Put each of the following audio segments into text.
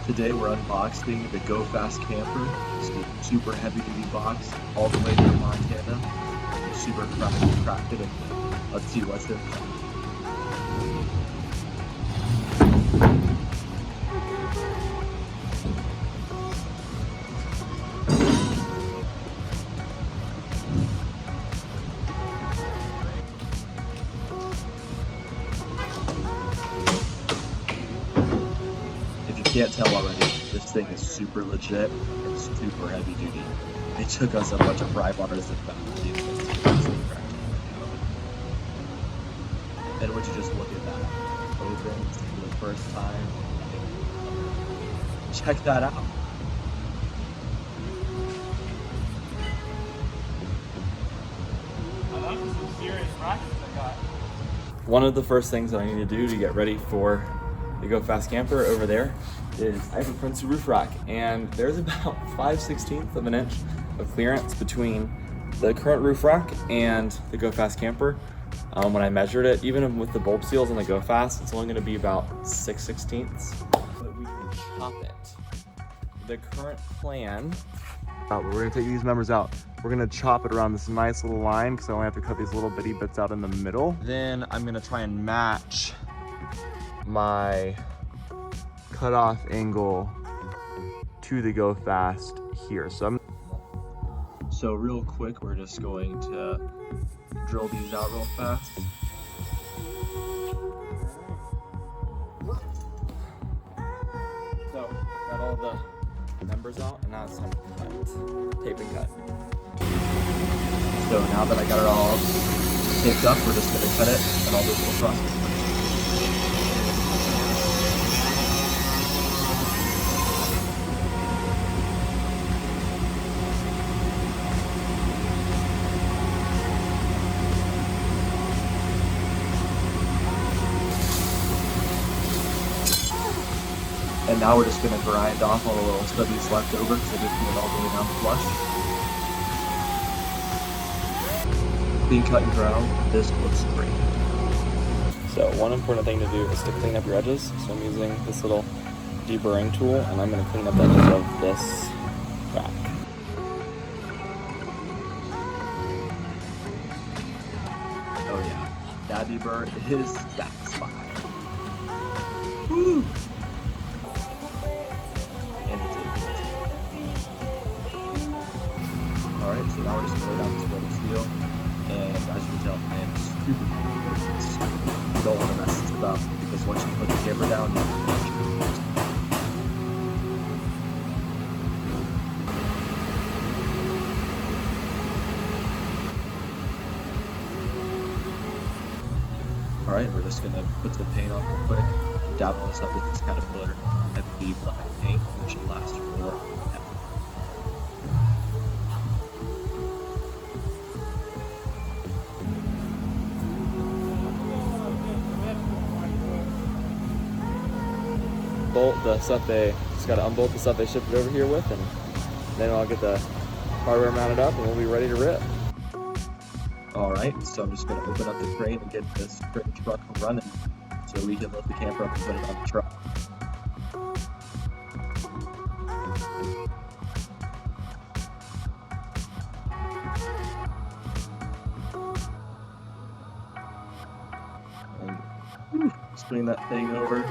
Today we're unboxing the Go Fast Camper. It's a super heavy duty box all the way from Montana. It's super crafted and let's see what's in there. If you can't tell already, this thing is super legit and super heavy duty. It took us a bunch of pry bars and found these things to actually crack it. And would you just look at that? Opens for the first time. Check that out. One of the first things that I need to do to get ready for the Go Fast Camper over there is I have a Prince roof rack, and there's about 5/16 of an inch of clearance between the current roof rack and the Go Fast Camper. When I measured it, even with the bulb seals on the Go Fast, it's only going to be about 6/16. But we can chop it. The current plan, we're going to take these members out. We're going to chop it around this nice little line because I only have to cut these little bitty bits out in the middle. Then I'm going to try and match my cutoff angle to the Go Fast here. So real quick, we're just going to drill these out real fast. So got all the members out, and now it's time to cut. Tape and cut. So now that I got it all taped up, we're just going to cut it and I'll do a little process. And now we're just going to grind off all the little stubbies left over because I didn't put it all the way down flush. Being cut and ground, this looks great. So one important thing to do is to clean up your edges. So I'm using this little deburring tool, and I'm going to clean up the edges of this rack. Oh yeah, that deburr is satisfying. Woo! Alright, so now we're just going to lay down this rubber steel, and as you can tell, I am super focused. You don't want to mess this up, because once you put the camera down, you can watch it. Alright, we're just going to put the paint on real quick, dab this up with this Caterpillar heavy black paint, which should last for bolt the stuff just got to unbolt the stuff they shipped it over here with, and then I'll get the hardware mounted up and we'll be ready to rip. Alright, so I'm just going to open up the crane and get this crane truck running so we can lift the camper up and put it on the truck. And swing that thing over.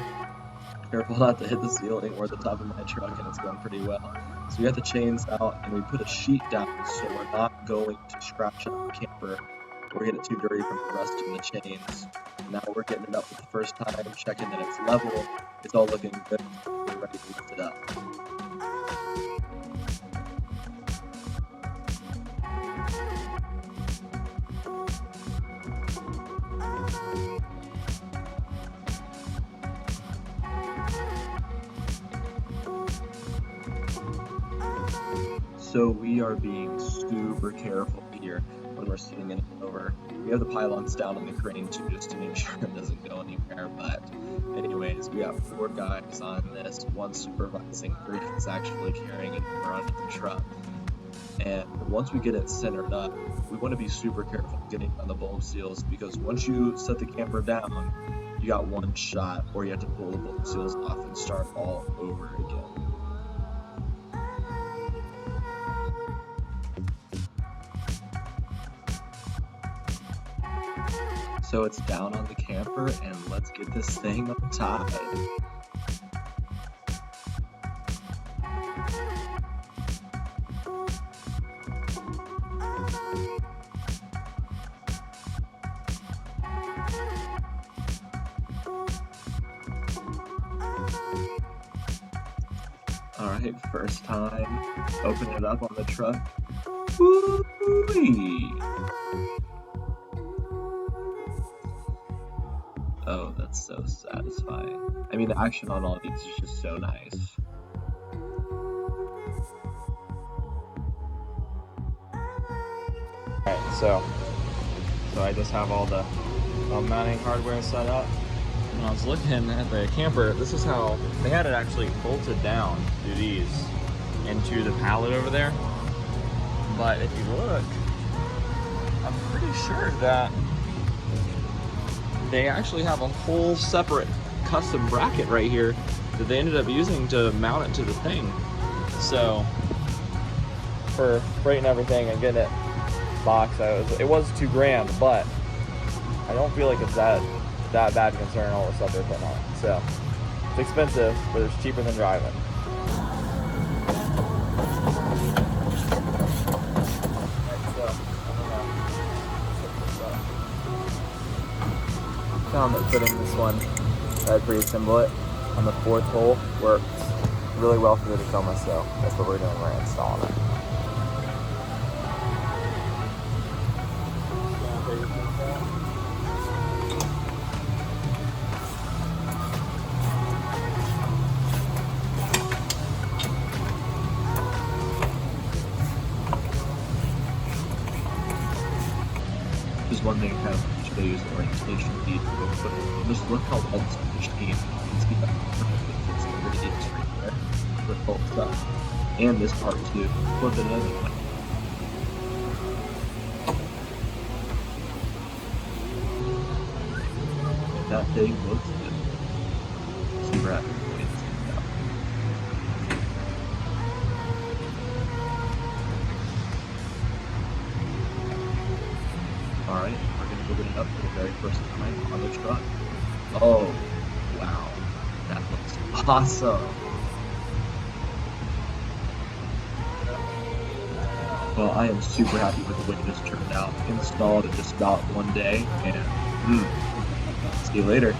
Careful not to hit the ceiling or the top of my truck, and it's going pretty well. So we got the chains out and we put a sheet down so we're not going to scratch up the camper or get it too dirty from the rust of the chains. Now we're getting it up for the first time, checking that it's level, it's all looking good, we're ready to lift it up. So we are being super careful here when we're sitting in it over. We have the pylons down on the crane too, just to make sure it doesn't go anywhere. But anyways, we got 4 guys on this, 1 supervising, 3 is actually carrying it around the truck. And once we get it centered up, we want to be super careful getting on the bulb seals, because once you set the camper down, you got one shot, or you have to pull the bolt seals off and start all over again. So it's down on the camper, and let's get this thing tied. Alright, first time, open it up on the truck. Woo-wee! Oh, that's so satisfying. I mean, the action on all of these is just so nice. Alright, so I just have all the mounting hardware set up. When I was looking at the camper, this is how they had it actually bolted down through these into the pallet over there. But if you look, I'm pretty sure that they actually have a whole separate custom bracket right here that they ended up using to mount it to the thing. So for freight and everything and getting it boxed, it was $2,000, but I don't feel like it's that bad considering all the stuff they're putting on. So it's expensive, but it's cheaper than driving. Found that putting this one, I'd pre-assemble it on the 4th hole works really well for the Tacoma, so that's what we're doing. We're installing it. Just one thing kind of should use the orientation lead to go put it. Just look how well this machine is. You can see that perfectly fits the radius right there with both stuff. And this part too. Flip it another way. That thing looks good. Super happy with it. Alright, we're going to open it up for the very first time on the truck. Oh, wow. That looks awesome. Well, I am super happy with the way this turned out. Installed in just about one day, and see you later.